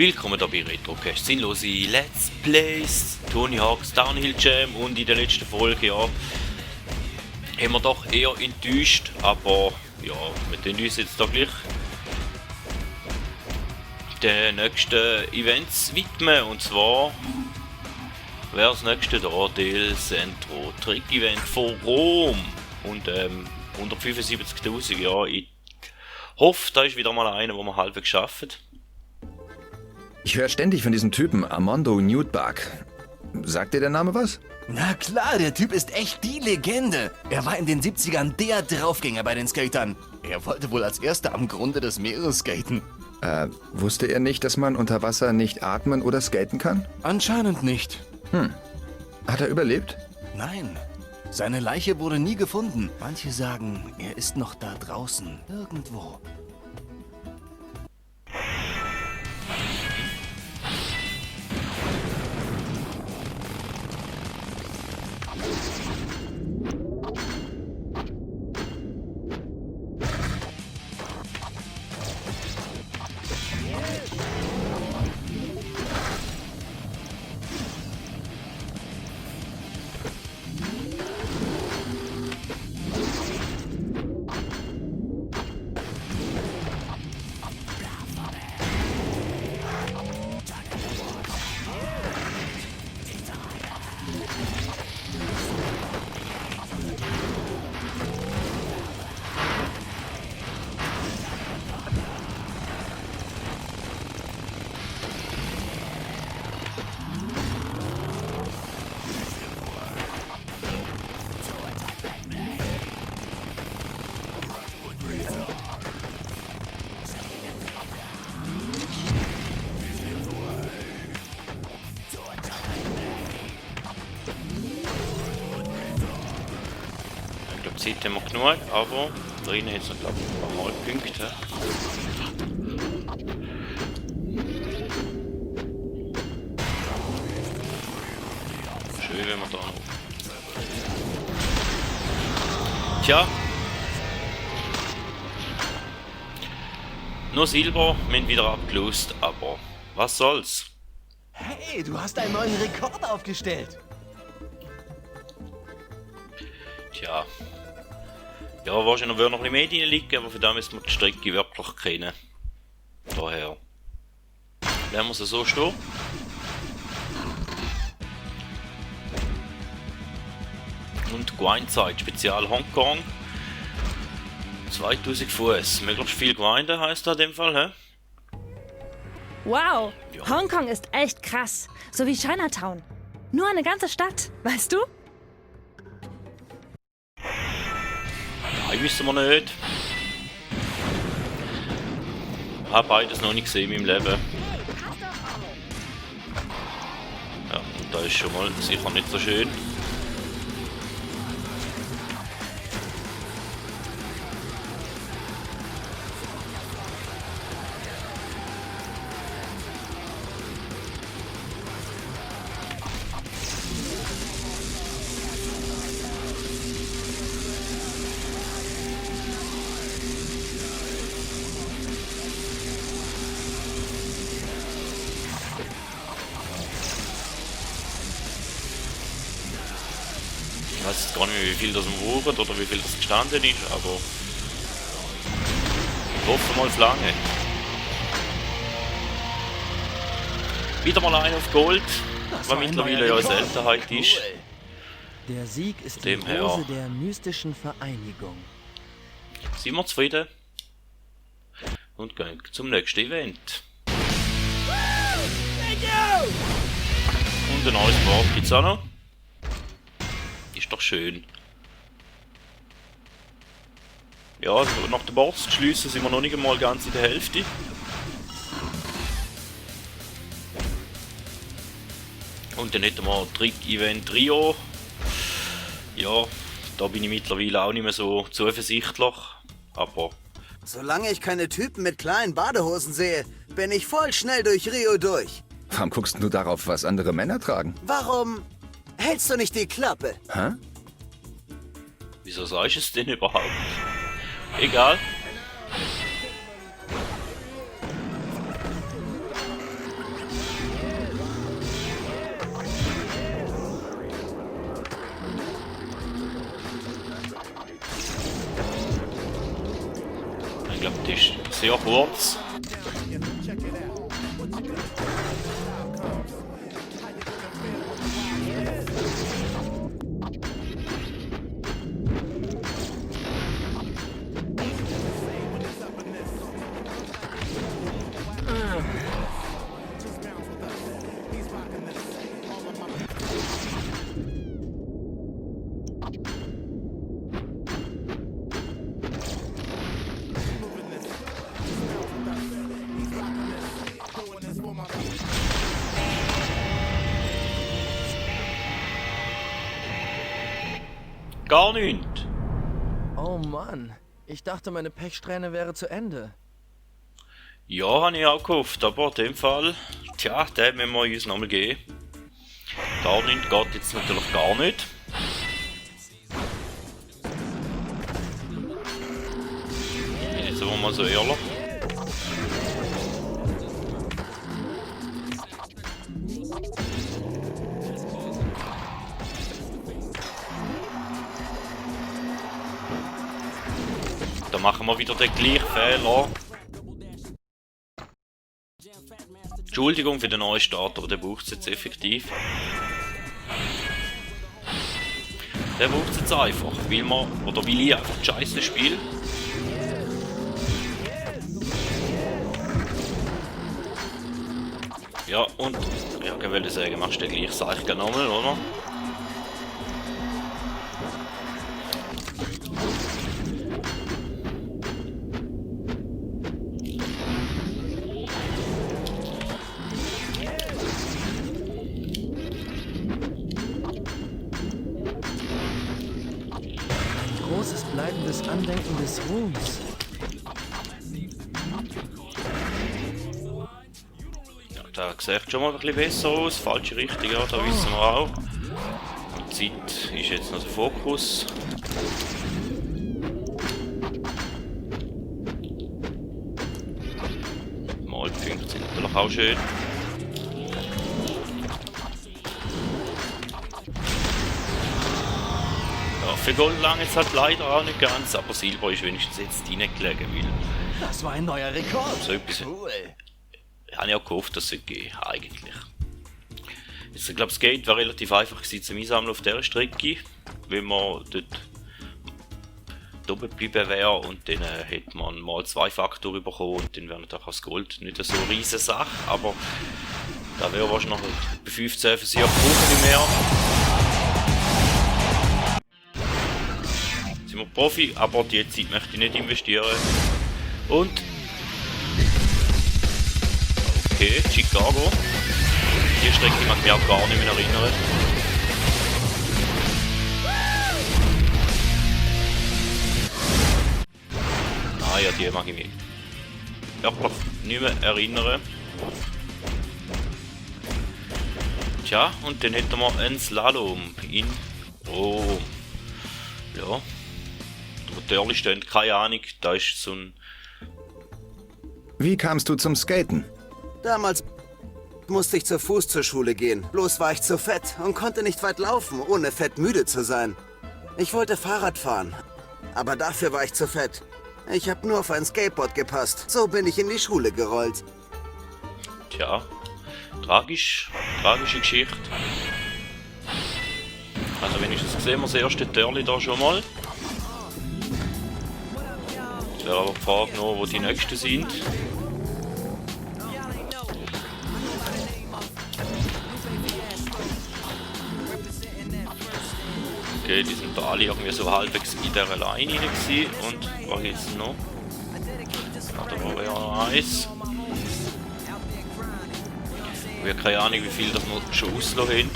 Willkommen da bei Retrocast. Sinnlose Let's Plays, Tony Hawk's Downhill Jam und in der letzten Folge, ja, haben wir doch eher enttäuscht, aber ja, wir tun uns jetzt da gleich den nächsten Events widmen, und zwar wäre das nächste da Del Centro Trick Event von Rom und 175.000, ja, ich hoffe, da ist wieder mal einer, wo wir halbwegs schaffen. Ich höre ständig von diesem Typen, Armando Newtbach. Sagt dir der Name was? Na klar, der Typ ist echt die Legende. Er war in den 70ern der Draufgänger bei den Skatern. Er wollte wohl als erster am Grunde des Meeres skaten. Wusste er nicht, dass man unter Wasser nicht atmen oder skaten kann? Anscheinend nicht. Hat er überlebt? Nein, seine Leiche wurde nie gefunden. Manche sagen, er ist noch da draußen, irgendwo. Zeit haben wir genug, aber drinnen hat es noch, glaube ich, ein paar Mal Punkte. Schön, wenn wir da noch... Tja. Nur Silber, wir haben wieder abgelost, aber was soll's? Hey, du hast einen neuen Rekord aufgestellt. Tja. Ja, wahrscheinlich würde noch ein bisschen mehr drin liegen, aber für das müssen wir die Strecke wirklich kennen. Daher lassen wir sie so stehen. Und Gwindzeit, Spezial Hongkong. 2000 Fuß. Möglichst viel grinden heisst das in dem Fall, hä? Wow, Ja. Hongkong ist echt krass. So wie Chinatown. Nur eine ganze Stadt, weißt du? Nein, wissen wir nicht. Habe beides noch nicht gesehen in meinem Leben. Ja, und da ist schon mal sicher nicht so schön. Ich weiß jetzt gar nicht mehr, wie viel das umwogen oder wie viel das gestanden ist, aber ich hoffe mal lange. Wieder mal ein auf Gold, was mittlerweile ja eine Seltenheit ist. Der Sieg ist Dem die her. Rose der mystischen Vereinigung. Sind wir zufrieden? Und gehen zum nächsten Event. Und ein neues Board gibt's auch noch. Ist doch schön. Ja, also nach den Boards zu schliessen sind wir noch nicht einmal ganz in der Hälfte. Und dann hätten wir Trick-Event Rio. Ja, da bin ich mittlerweile auch nicht mehr so zuversichtlich. Aber Solange ich keine Typen mit kleinen Badehosen sehe, bin ich voll schnell durch Rio durch. Warum guckst du darauf, was andere Männer tragen? Warum hältst du nicht die Klappe? Hä? wieso sagst du es denn überhaupt? Egal. Sehr kurz. Gar nicht. Oh Mann, ich dachte, meine Pechsträhne wäre zu Ende. Ja, habe ich auch gehofft, aber in dem Fall, tja, den müssen wir uns nochmal geben. Gar nicht geht jetzt natürlich gar nicht. Jetzt aber mal so ehrlich. Da machen wir wieder den gleichen Fehler. Entschuldigung für den neuen Start, aber der braucht es jetzt effektiv. Der braucht es jetzt einfach, weil wir, oder weil ich einfach scheiße spiele. Ja, und, ja, ich würde sagen, machst du den gleich Zeichen nochmal, oder? Großes bleibendes Andenken des Ruhms. Ja, da sieht schon mal ein bisschen besser aus. Falsche Richtung, ja, da wissen wir auch. Die Zeit ist jetzt noch der Fokus. Malpunkte sind natürlich auch schön. Ja, für Gold lang jetzt halt leider auch nicht ganz, aber Silber ist wenigstens jetzt reingelegen, weil Das war ein neuer Rekord. so etwas Cool. habe ich auch gehofft, dass es geht, eigentlich. Jetzt, ich glaube, das Gate war relativ einfach gewesen zum Einsammeln auf dieser Strecke, wenn man dort oben geblieben wäre und dann hätte man mal 2 Faktor bekommen und dann wäre natürlich auch das Gold nicht so eine riesige Sache, aber da wäre wahrscheinlich noch bei 15 Versuche brauchen mehr. Jetzt sind wir Profi, aber die Zeit möchte ich nicht investieren. Und okay, Chicago. Die Strecke mag ich mich auch gar nicht mehr erinnern. Ah ja, die mag ich mich wirklich nicht mehr erinnern. Tja, und dann hätten wir einen Slalom in Rom. Ja. Natürlich steht keine Ahnung, da ist so ein... Wie kamst du zum Skaten? Damals musste ich zu Fuß zur Schule gehen. Bloß war ich zu fett und konnte nicht weit laufen, ohne fett müde zu sein. Ich wollte Fahrrad fahren, aber dafür war ich zu fett. Ich habe nur auf ein Skateboard gepasst. So bin ich in die Schule gerollt. Tja, tragische Geschichte. Also wenigstens sehen wir das erste Törli da schon mal. Jetzt wäre aber die Frage noch, wo die nächsten sind. Okay, die sind da alle irgendwie so halbwegs in dieser Line rein gewesen. Und was jetzt noch? Ja, da war ja noch eins. Wir haben keine Ahnung, wie viel das wir schon ausgelassen haben.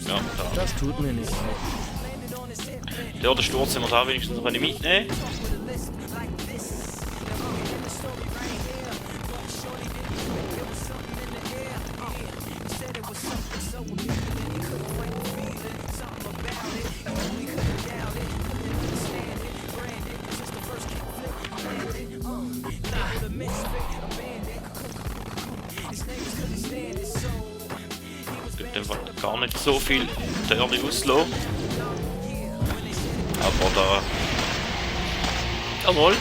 Ja, da. Das tut mir nicht. Der Sturz haben wir da wenigstens noch mitnehmen. Es gibt einfach gar nicht so viel Törli auslassen. Aber da... Jawohl.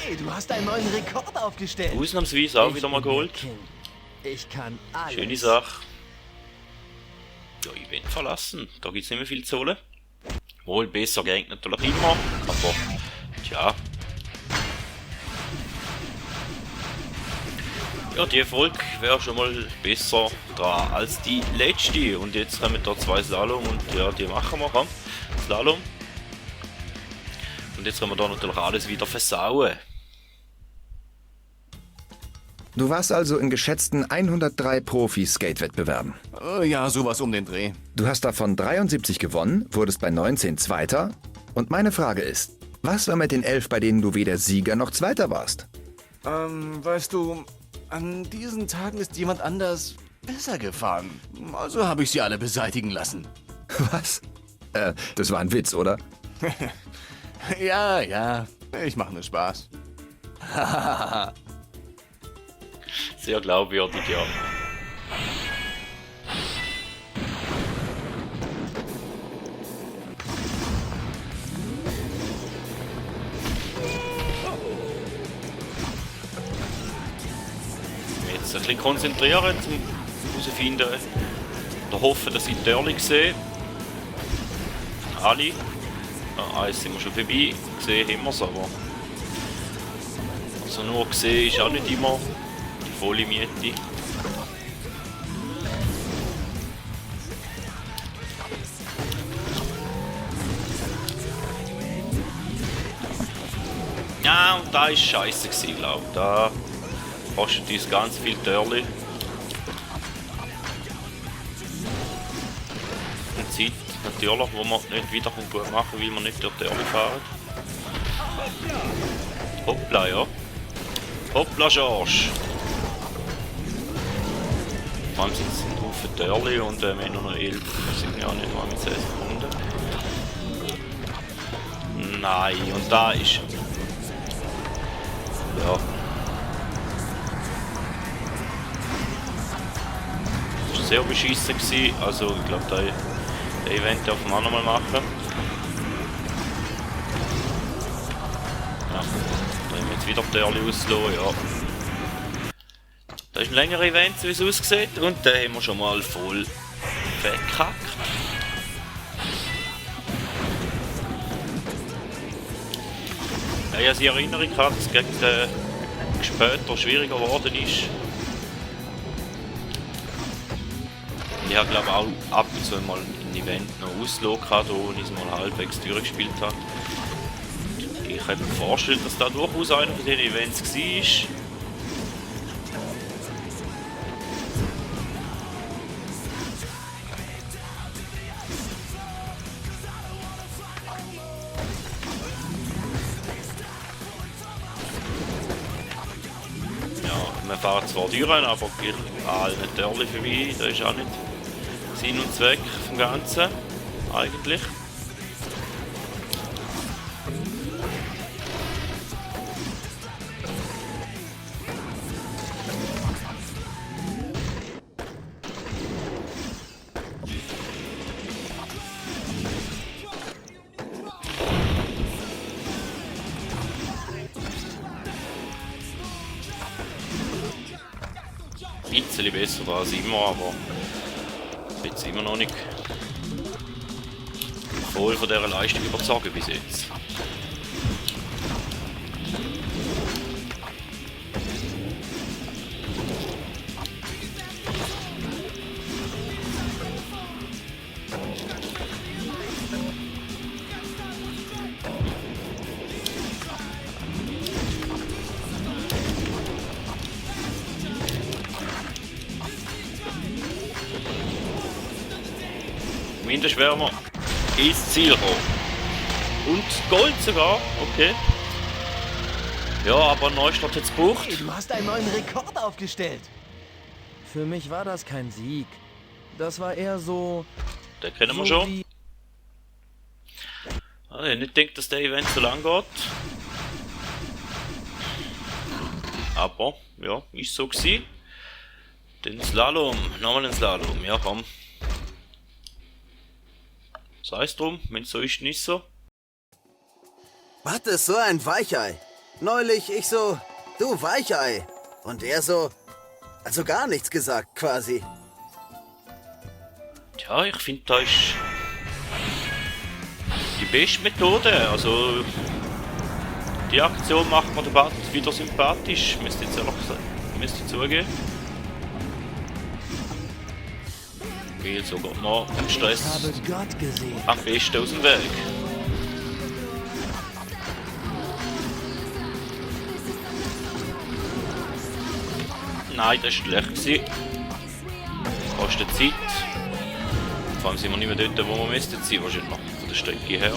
Hey, du hast einen neuen Rekord aufgestellt. Ausnahmsweise auch Ich wieder mal bin der geholt. King. Ich kann alles. Schöne Sache. Ja, Event verlassen. Da gibt es nicht mehr viel zu holen. Wohl besser geeignet natürlich immer. Aber, tja. Ja, die Folge wäre schon mal besser dran als die letzte. Und jetzt haben wir da 2 Slalom und ja, die machen wir. Komm. Slalom. Und jetzt können wir da natürlich alles wieder versauen. Du warst also in geschätzten 103 Profi-Skate-Wettbewerben. Ja, sowas um den Dreh. Du hast davon 73 gewonnen, wurdest bei 19 Zweiter. Und meine Frage ist, was war mit den 11, bei denen du weder Sieger noch Zweiter warst? Weißt du, an diesen Tagen ist jemand anders besser gefahren. Also habe ich sie alle beseitigen lassen. Was? Das war ein Witz, oder? Ja, ich mache nur Spaß. Sehr glaubwürdig, ja. Jetzt ein bisschen konzentrieren, um herauszufinden oder hoffen, dass ich die Törli sehe. Alle. Eins sind wir schon vorbei, gesehen haben wir es, aber also nur gesehen ist auch nicht immer die volle Miete. Ja, und da ist scheiße gewesen, glaube ich. Da kostet uns ganz viel Törli. Und Zeit natürlich, wo man nicht wieder gut machen kann, weil man nicht durch Törli fahren. Hoppla, ja. Hoppla, George. Vor allem sind es ein Haufen Törli und wir haben noch 11. Das sind ja auch nicht mal mit 10 Sekunden. Nein, und da ist... Ja. Das war sehr beschissen gewesen. Also ich glaube, der Event darf man auch noch mal machen. Ja, da haben wir jetzt wieder Törli auslassen, ja. Das ist ein längerer Event, wie es aussieht, und den haben wir schon mal voll verkackt. Ja, ich erinnere mich, dass es gegen später schwieriger geworden ist. Ich habe glaube auch ab und zu mal ein Event noch ausgelassen, wo ich es mal halbwegs durchgespielt habe. Ich kann mir vorstellen, dass da durchaus einer von diesen Events war. Wir fahren zwar durch, aber allen Törli vorbei, das ist auch nicht Sinn und Zweck vom Ganzen, eigentlich. Ein bisschen besser da als immer, aber jetzt immer noch nicht voll von dieser Leistung überzeugt bis jetzt. Mindestens werden wir ins Ziel kommen. Und Gold sogar, okay. Ja, aber Neustadt hat es gebraucht. Hey, du hast einen neuen Rekord aufgestellt. Für mich war das kein Sieg. Das war eher so... Den kennen wir so schon. wie- Ich habe nicht gedacht, dass der Event so lang geht. Aber, ja, ist so gewesen. Den Slalom. Nochmal ein Slalom. Ja, komm. Sei es drum, wenn es so ist, nicht so. Was ist so ein Weichei? Neulich ich so, du Weichei. Und er so, also gar nichts gesagt quasi. Tja, ich finde, da ist die beste Methode. Also, die Aktion macht mir den Bart wieder sympathisch. Müsste jetzt ehrlich sagen, müsste ich zugeben. Geht sogar noch den Stress Gott gesehen. am besten aus dem Weg. Nein, das war schlecht gewesen. Kostet Zeit. Vor allem sind wir nicht mehr dort, wo wir müssten sein, wahrscheinlich noch von der Strecke her.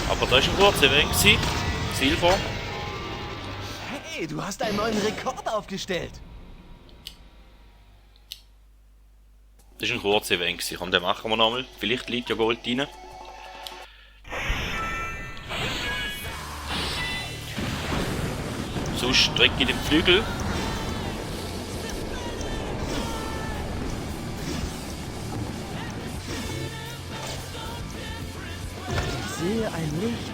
Aber da war ein kurzer Weg gewesen. Silber. Hey, du hast einen neuen Rekord aufgestellt. Das war ein kurzer Event gewesen. Komm, den machen wir nochmal. Vielleicht liegt ja Gold rein. Sonst strecke ich den Flügel. Ich sehe ein Licht.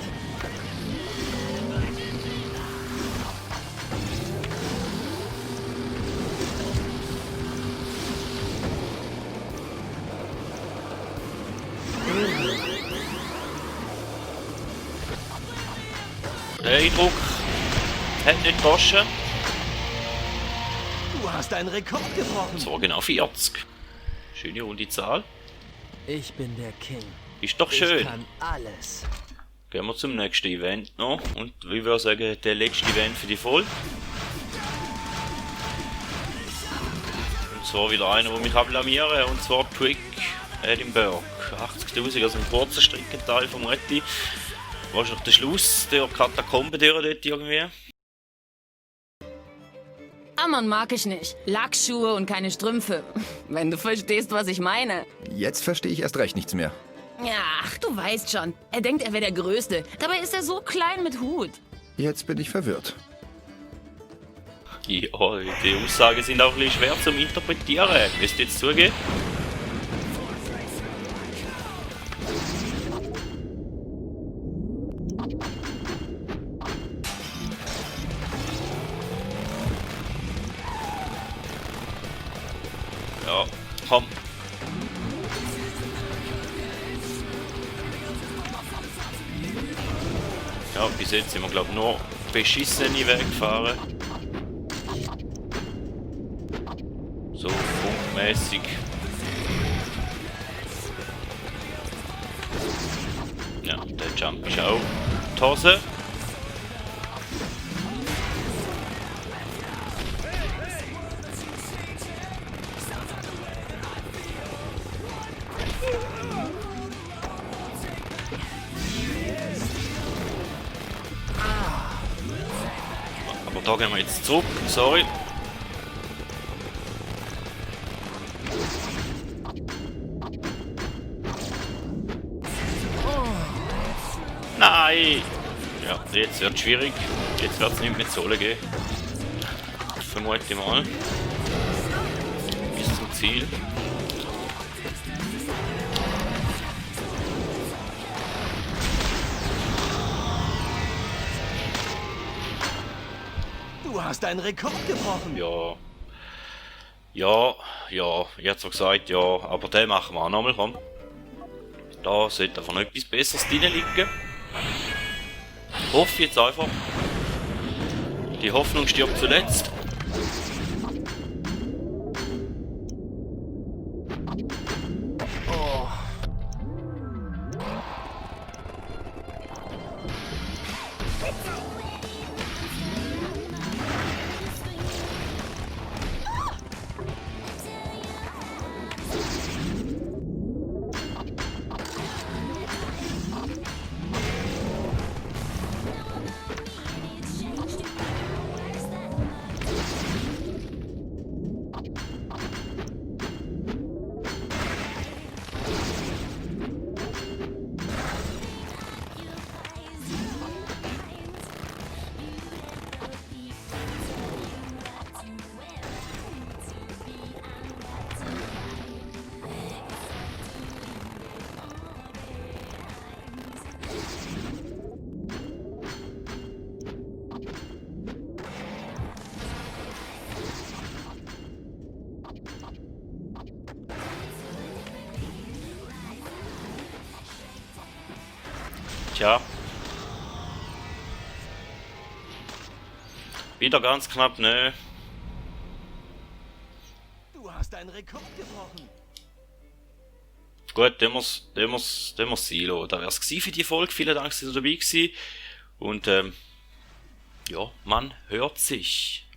Der Eindruck hat nicht gewaschen. Du hast einen Rekord gebrochen. So genau 40. Schöne runde Zahl. Ich bin der King. Ist doch Ich schön. kann alles. Gehen wir zum nächsten Event noch. Und wie wir sagen, der letzte Event für die Folge. Und zwar wieder einer, der mich blamieren, und zwar Twig Edinburgh. 80.000, also ein kurzer Streckenteil vom Retti. Wahrscheinlich der Schluss der Katakombe dort irgendwie. Ammann mag ich nicht. Lackschuhe und keine Strümpfe. Wenn du verstehst, was ich meine. Jetzt verstehe ich erst recht nichts mehr. Ja, ach, du weißt schon. Er denkt, er wäre der Größte. Dabei ist er so klein mit Hut. Jetzt bin ich verwirrt. Ja, die Aussagen sind auch ein bisschen schwer zum Interpretieren. Müsst ihr jetzt zugeben? Ja, komm. Ja, bis jetzt sind wir, glaube ich, nur beschissene Wege gefahren. So punktmäßig. Ja, der Jump ist auch die Hose. Aber da gehen wir jetzt zurück, sorry. Nein! Ja, jetzt wird es schwierig. Jetzt wird es nicht mit Sohle gehen. Vermute ich mal. Bis zum Ziel. Du hast einen Rekord gebrochen. Ja. Ich hab's zwar gesagt, ja, aber den machen wir auch nochmal, komm. Da sollte einfach noch etwas Besseres drin liegen. Hoffe jetzt einfach. Die Hoffnung stirbt zuletzt. Tja. Wieder ganz knapp, ne? Du hast deinen Rekord gebrochen. Gut, den muss Silo. Da wär's gewesen für die Folge. Vielen Dank, dass ihr dabei gewesen. Und ja, man hört sich.